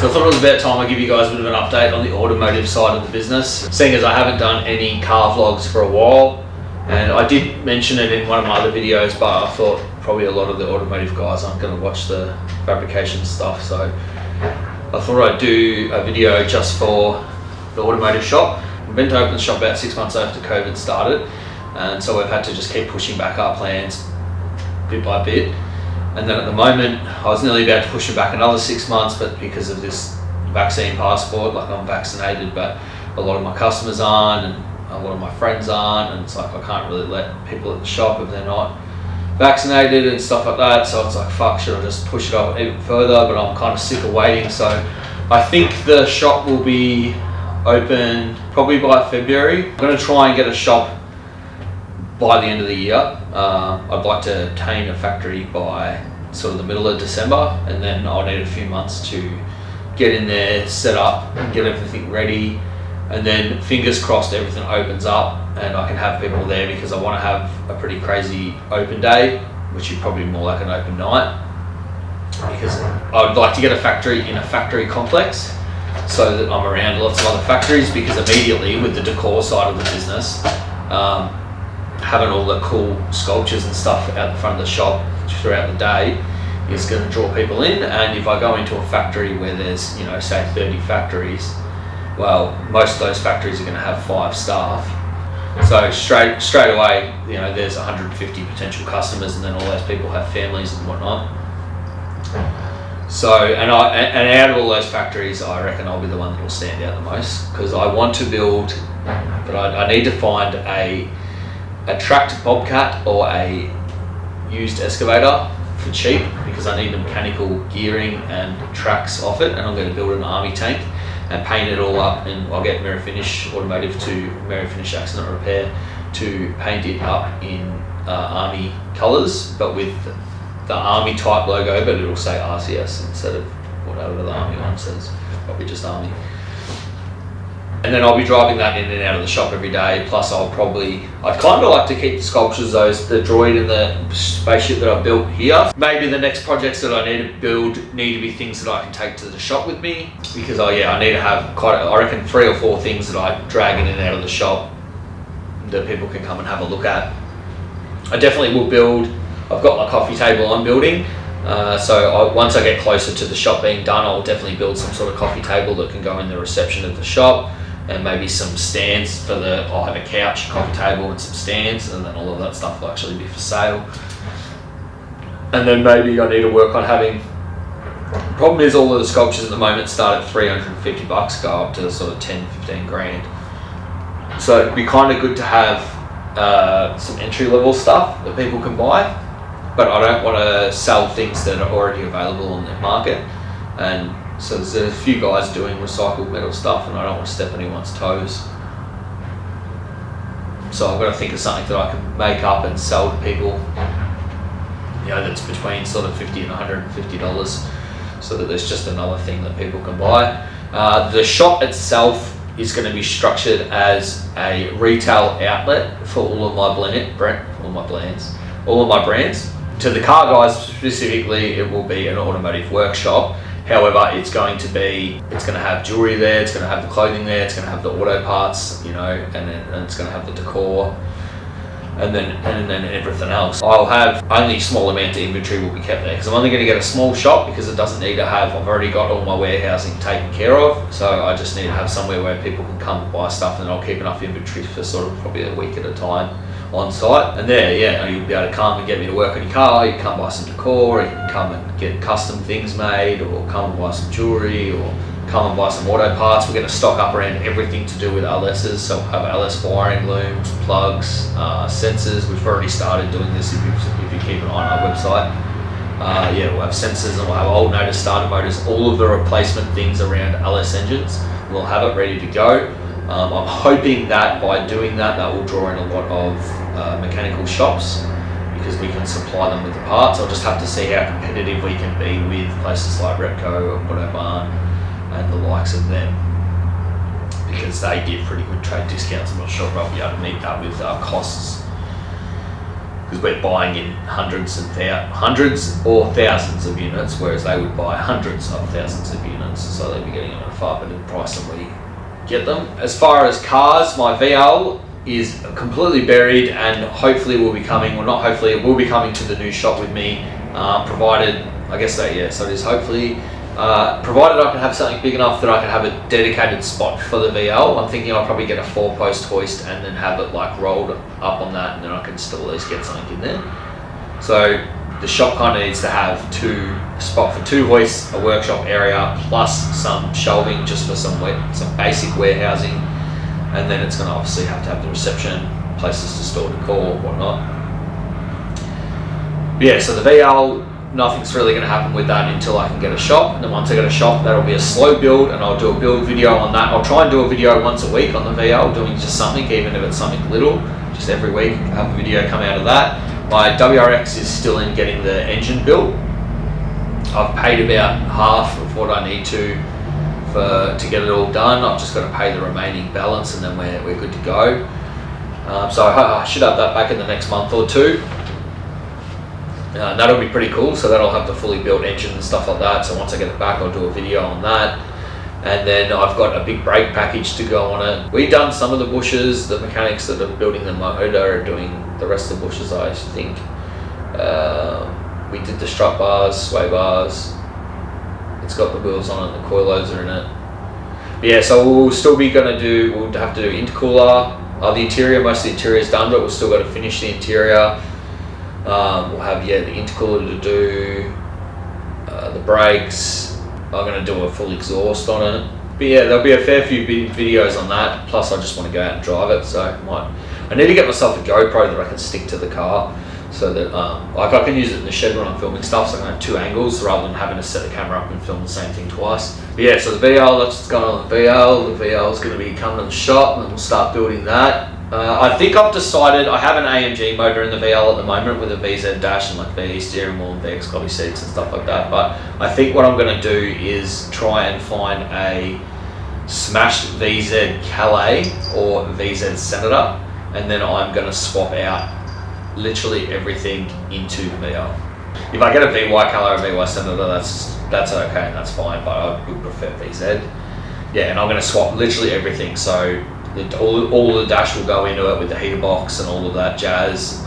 So I thought it was about time I give you guys a bit of an update on the automotive side of the business, seeing as I haven't done any car vlogs for a while. And I did mention it in one of my other videos, but I thought probably a lot of the automotive guys aren't going to watch the fabrication stuff, so I thought I'd do a video just for the automotive shop. We've been to open the shop about 6 months after COVID started, and so we've had to just keep pushing back our plans bit by bit. And then at the moment, I was nearly about to push it back another 6 months, but because of this vaccine passport, like I'm vaccinated, but a lot of my customers aren't, and a lot of my friends aren't, and it's like I can't really let people at the shop if they're not vaccinated and stuff like that. So it's like, fuck, should I just push it up even further? But I'm kind of sick of waiting. So I think the shop will be open probably by February. I'm going to try and get a shop by the end of the year. I'd like to obtain a factory by sort of the middle of December, and then I'll need a few months to get in there, set up and get everything ready. And then fingers crossed everything opens up and I can have people there, because I want to have a pretty crazy open day, which is probably more like an open night, because I would like to get a factory in a factory complex so that I'm around lots of other factories, because immediately with the decor side of the business, having all the cool sculptures and stuff out the front of the shop throughout the day is going to draw people in. And if I go into a factory where there's, you know, say 30 factories, well, most of those factories are going to have 5 staff. So straight away, you know, there's 150 potential customers, and then all those people have families and whatnot. So, and out of all those factories, I reckon I'll be the one that will stand out the most, because I want to build, but I need to find a tracked Bobcat or a used excavator for cheap, because I need the mechanical gearing and tracks off it, and I'm going to build an army tank and paint it all up, and I'll get Merry Finish Automotive to Merry Finish Accident Repair to paint it up in army colours, but with the army type logo, but it'll say RCS instead of whatever the army one says, probably just army. And then I'll be driving that in and out of the shop every day. Plus I'd kind of like to keep the sculptures, the droid and the spaceship that I built here. Maybe the next projects that I need to build need to be things that I can take to the shop with me, because I need to have I reckon 3 or 4 things that I drag in and out of the shop that people can come and have a look at. I definitely will build, I've got my coffee table I'm building, once I get closer to the shop being done, I'll definitely build some sort of coffee table that can go in the reception of the shop, and maybe some stands I'll have a couch, coffee table and some stands, and then all of that stuff will actually be for sale. And then maybe I need to work on having, problem is all of the sculptures at the moment start at $350, go up to sort of 10-15 grand. So it'd be kind of good to have some entry-level stuff that people can buy, but I don't want to sell things that are already available on the market. And so there's a few guys doing recycled metal stuff, and I don't want to step on anyone's toes. So I've got to think of something that I can make up and sell to people, you know, that's between sort of $50 and $150, so that there's just another thing that people can buy. The shop itself is going to be structured as a retail outlet for all of my brands. To the car guys specifically, it will be an automotive workshop. However, it's going to have jewelry there, it's going to have the clothing there, it's going to have the auto parts, you know, and it's going to have the decor, and then everything else. I'll have only small amount of inventory will be kept there, because I'm only going to get a small shop, because it doesn't need to have, I've already got all my warehousing taken care of, so I just need to have somewhere where people can come and buy stuff, and I'll keep enough inventory for sort of probably a week at a time on site. And there, yeah, you'll be able to come and get me to work on your car, you can come buy some decor, you can come and get custom things made, or come and buy some jewelry, or come and buy some auto parts. We're going to stock up around everything to do with LS's, so we'll have LS wiring looms, plugs, sensors. We've already started doing this if you keep an eye on our website. We'll have sensors, and we'll have alternator starter motors, all of the replacement things around LS engines. We'll have it ready to go. I'm hoping that by doing that will draw in a lot of mechanical shops, because we can supply them with the parts. I'll just have to see how competitive we can be with places like Repco and Autobarn and the likes of them, because they give pretty good trade discounts. I'm not sure if I'll be able to meet that with our costs. because we're buying in hundreds or thousands of units, whereas they would buy hundreds of thousands of units, so they'd be getting them at a far better price than we get them. As far as cars, my VL is completely buried, and hopefully will be coming, well not hopefully, it will be coming to the new shop with me, provided, I guess that, yeah, so it is hopefully, provided I can have something big enough that I can have a dedicated spot for the VL. I'm thinking I'll probably get a 4-post hoist and then have it like rolled up on that, and then I can still at least get something in there. So the shop kind of needs to have a spot for 2 hoists, a workshop area, plus some shelving just for some basic warehousing, and then it's going to obviously have to have the reception, places to store decor, whatnot. But yeah, so the VL, nothing's really going to happen with that until I can get a shop, and then once I get a shop, that'll be a slow build, and I'll do a build video on that. I'll try and do a video once a week on the VL, doing just something, even if it's something little, just every week, have a video come out of that. My WRX is still in getting the engine built. I've paid about half of what I need to get it all done. I've just got to pay the remaining balance, and then we're good to go. So I should have that back in the next month or two. That'll be pretty cool, so that'll have the fully built engine and stuff like that. So once I get it back, I'll do a video on that. And then I've got a big brake package to go on it. We've done some of the bushes. The mechanics that are building the motor are doing the rest of the bushes, I think. We did the strut bars, sway bars. It's got the wheels on it, the coilovers are in it. But yeah, so we'll still be we'll have to do intercooler. The interior, most of the interior is done, but we've still got to finish the interior. We'll have, the intercooler to do, the brakes. I'm going to do a full exhaust on it. But yeah, there'll be a fair few videos on that. Plus I just want to go out and drive it, so I need to get myself a GoPro that I can stick to the car, so that I can use it in the shed when I'm filming stuff, so I can have 2 angles rather than having to set the camera up and film the same thing twice. But yeah, so the VL, that's what's going on with the VL. The VL is going to be coming to the shop, and we'll start building that. I think I've decided, I have an AMG motor in the VL at the moment with a VZ dash and like VE steering wheel and VX copy seats and stuff like that, but I think what I'm going to do is try and find a smashed VZ Calais or VZ Senator, and then I'm going to swap out literally everything into the VL. If I get a VY Calais or VY Senator, that's okay, that's fine, but I would prefer VZ. Yeah, and I'm going to swap literally everything, so all the dash will go into it with the heater box and all of that jazz.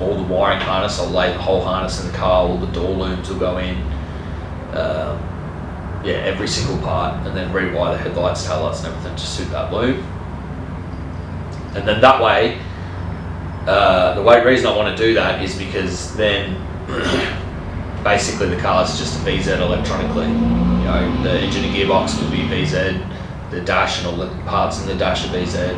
All the wiring harness, I'll lay the whole harness in the car, all the door looms will go in. Every single part, and then rewire the headlights, taillights and everything to suit that loom. And then that way, the reason I want to do that is because then basically the car is just a VZ electronically. The engine and gearbox will be VZ, the dash and all the parts in the dash are VZ.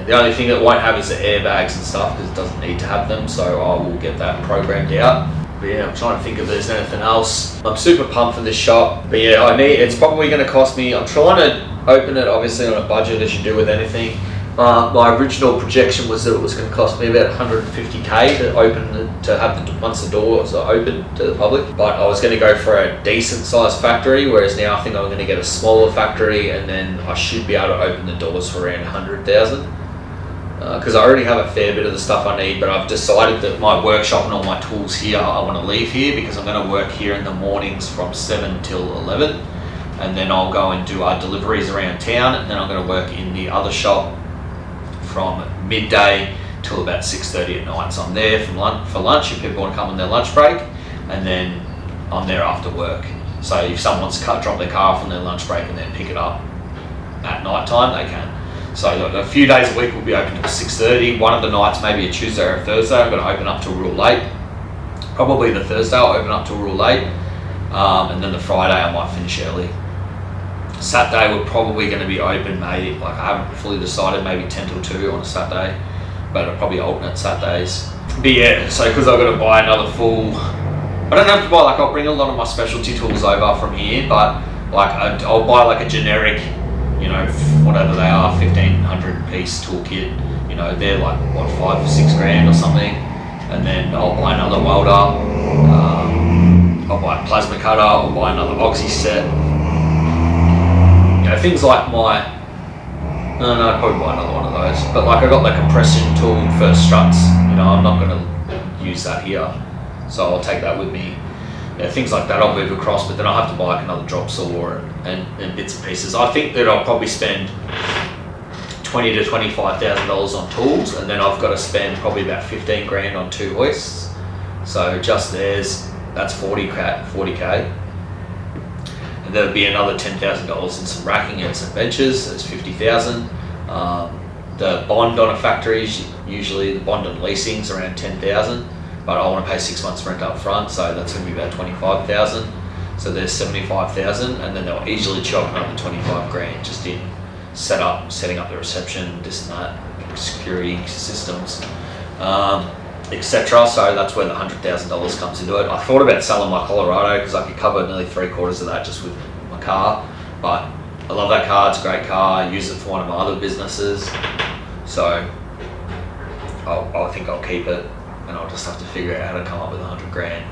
The only thing it won't have is the airbags and stuff, because it doesn't need to have them, so I will get that programmed out. But yeah, I'm trying to think if there's anything else. I'm super pumped for this shop, but yeah, it's probably going to cost me, I'm trying to open it obviously on a budget, as you do with anything. My original projection was that it was going to cost me about 150k to once the doors are open to the public. But I was going to go for a decent sized factory, whereas now I think I'm going to get a smaller factory, and then I should be able to open the doors for around 100,000. Because I already have a fair bit of the stuff I need, but I've decided that my workshop and all my tools here, I want to leave here, because I'm going to work here in the mornings from 7 till 11, and then I'll go and do our deliveries around town, and then I'm going to work in the other shop from midday till about 6:30 at night. So I'm there for lunch if people want to come on their lunch break, and then I'm there after work. So if someone wants to drop their car off on their lunch break and then pick it up at night time, they can. So a few days a week we'll be open till 6:30. One of the nights, maybe a Tuesday or a Thursday, I'm going to open up till real late. Probably the Thursday I'll open up till real late, and then the Friday I might finish early. Saturday we're probably going to be open, maybe, I haven't fully decided, maybe 10 till 2 on a Saturday, but it'll probably alternate Saturdays. But yeah, so because I've got to buy another full, I don't have to buy, I'll bring a lot of my specialty tools over from here, but I'll buy a generic, whatever they are, 1,500 piece toolkit, they're 5 or 6 grand or something, and then I'll buy another welder, I'll buy a plasma cutter, I'll buy another oxy set. Things like my No, I'd probably buy another one of those. But like I got the compression tool for struts, you know, I'm not going to use that here. So I'll take that with me. Yeah, things like that I'll move across, but then I'll have to buy like another drop saw and bits and pieces. I think that I'll probably spend $20,000 to $25,000 on tools, and then I've got to spend probably about 15 grand on 2 hoists. So just that's 40k. And there'll be another $10,000 in some racking and some benches. That's 50,000. The bond on a factory is usually the bond on leasing's around 10,000. But I want to pay 6 months rent up front, so that's going to be about 25,000. So there's 75,000, and then they'll easily chop another 25 grand just in setting up the reception, this and that, security systems, etc. So that's where the $100,000 comes into it. I thought about selling my Colorado because I could cover nearly 3/4 of that just with my car, but I love that car. It's a great car. I use it for one of my other businesses, so I think I'll keep it. And I'll just have to figure out how to come up with 100 grand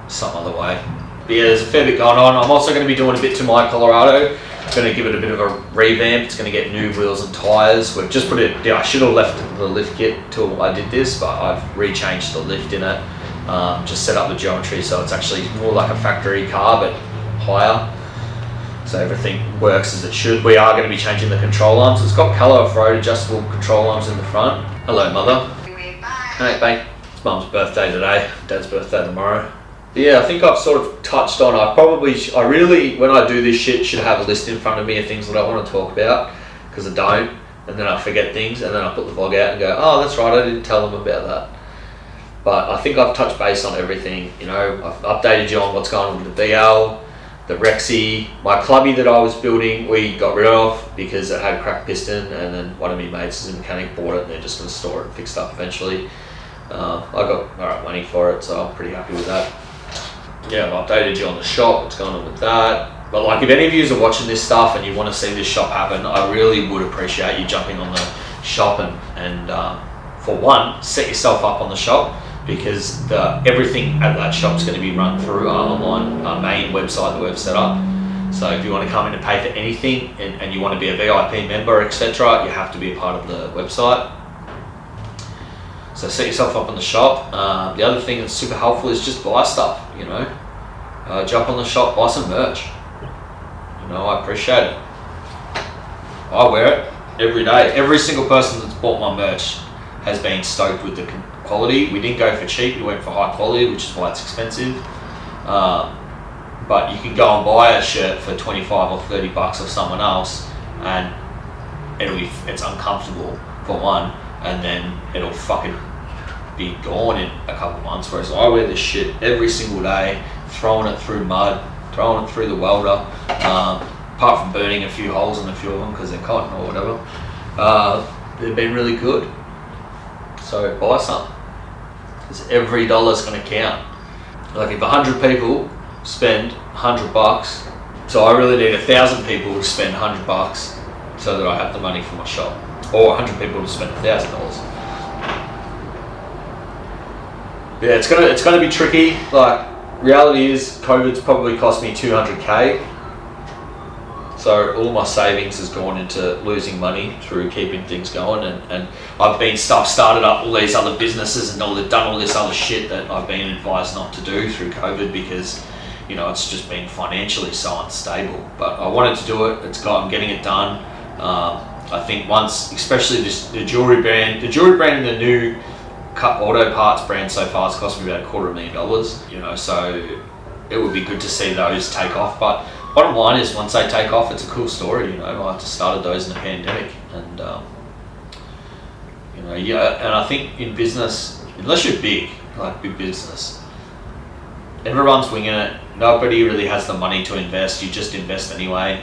some other way. But yeah, there's a fair bit going on. I'm also going to be doing a bit to my Colorado. I'm going to give it a bit of a revamp. It's going to get new wheels and tyres. We've just put it, I should have left the lift kit till I did this, but I've rechanged the lift in it. Just set up the geometry so it's actually more like a factory car, but higher. So everything works as it should. We are going to be changing the control arms. It's got Colour Off-Road adjustable control arms in the front. Hello, mother. Hey, mate. It's Mum's birthday today, Dad's birthday tomorrow. Yeah, I think I've sort of touched on, I really, when I do this shit, should have a list in front of me of things that I want to talk about, because I don't, and then I forget things, and then I put the vlog out and go, oh, that's right, I didn't tell them about that. But I think I've touched base on everything, you know, I've updated you on what's going on with the BL, the Rexy, my clubby that I was building, we got rid of because it had a cracked piston, and then one of my mates is a mechanic, bought it, and they're just going to store it and fix it up eventually. I got alright money for it, so I'm pretty happy with that. Yeah, I've updated you on the shop, what's going on with that. But like, if any of you are watching this stuff and you want to see this shop happen, I really would appreciate you jumping on the shop and for one, set yourself up on the shop, because everything at that shop is going to be run through our online main website that we've set up. So if you want to come in and pay for anything and you want to be a VIP member, etc., you have to be a part of the website. So set yourself up on the shop. The other thing that's super helpful is just buy stuff, you know. Jump on the shop, buy some merch. You know, I appreciate it. I wear it every day. Every single person that's bought my merch has been stoked with the quality. We didn't go for cheap, we went for high quality, which is why it's expensive. But you can go and buy a shirt for 25 or 30 bucks of someone else, and it's uncomfortable for one, and then it'll fucking be gone in a couple of months. Whereas I wear this shit every single day, throwing it through mud, throwing it through the welder, apart from burning a few holes in a few of them because they're cotton or whatever. They've been really good. So buy some, because every dollar's going to count. Like if 100 people spend 100 bucks, so I really need 1,000 people to spend 100 bucks so that I have the money for my shop, or 100 people to spend $1,000. Yeah, it's gonna be tricky. Like, reality is COVID's probably cost me 200k. So all my savings has gone into losing money through keeping things going, and I've started up all these other businesses and done all this other shit that I've been advised not to do through COVID because, you know, it's just been financially so unstable. But I wanted to do it. I'm getting it done. I think once, especially the jewelry brand and the new auto parts brand so far has cost me about $250,000. You know, so it would be good to see those take off. But bottom line is, once they take off, it's a cool story. You know, I just started those in the pandemic, and you know, yeah. And I think in business, unless you're big business, everyone's winging it. Nobody really has the money to invest. You just invest anyway.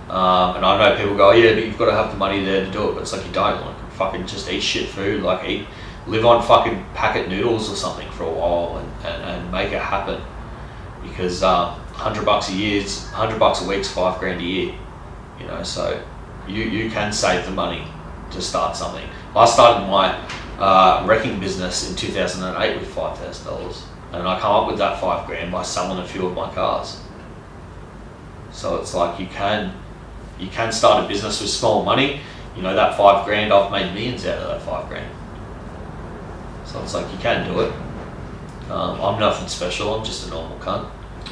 And I know people go, yeah, but you've got to have the money there to do it. But it's like, you don't. Like, fucking just eat shit food. Like, live on fucking packet noodles or something for a while and make it happen. Because $100 a year, $100 a week's $5,000 a year. You know, so you can save the money to start something. I started my wrecking business in 2008 with $5,000, and I come up with that $5,000 by selling a few of my cars. So it's like you can you can start a business with small money. You know, that 5 grand, I've made millions out of that 5 grand. So it's like, you can do it. I'm nothing special, I'm just a normal cunt.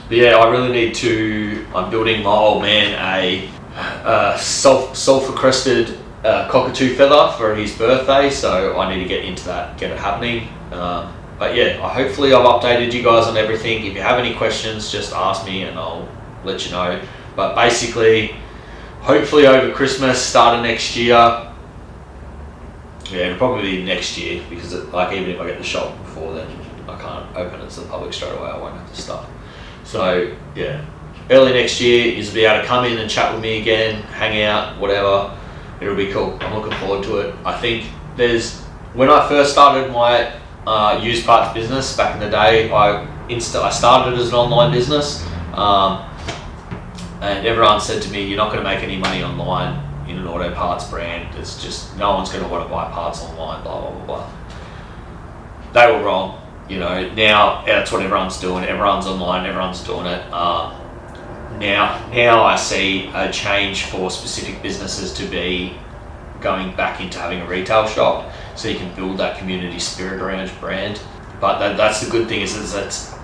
But yeah, I really need to, I'm building my old man a sulfur crested cockatoo feather for his birthday, so I need to get into that, get it happening. But yeah, hopefully I've updated you guys on everything. If you have any questions, just ask me and I'll let you know. But basically, hopefully over Christmas, start of next year. Yeah, it'll probably be next year, because like, even if I get the shop before then, I can't open it to the public straight away. I won't have to start. So yeah, early next year, you'll be able to come in and chat with me again, hang out, whatever. It'll be cool. I'm looking forward to it. I think when I first started my used parts business back in the day, I started as an online business, and everyone said to me, you're not going to make any money online in an auto parts brand. It's just, no one's going to want to buy parts online, blah, blah, blah, blah. They were wrong. You know, now that's what everyone's doing. Everyone's online, everyone's doing it. Now I see a change for specific businesses to be going back into having a retail shop, so you can build that community spirit around your brand. But that's the good thing, is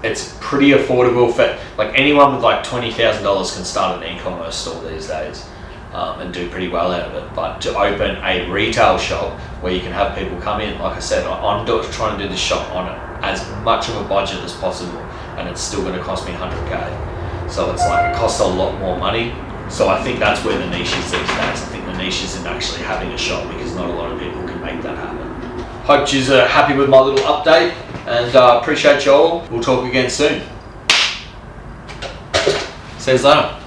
it's pretty affordable for, like, anyone with like $20,000 can start an e-commerce store these days, and do pretty well out of it. But to open a retail shop where you can have people come in, like I said, I'm trying to do this shop on as much of a budget as possible, and it's still going to cost me 100k. So it's like, it costs a lot more money. So I think that's where the niche is these days. I think the niche is in actually having a shop, because not a lot of people can make that happen. Hope you're happy with my little update, and appreciate you all. We'll talk again soon. See you later.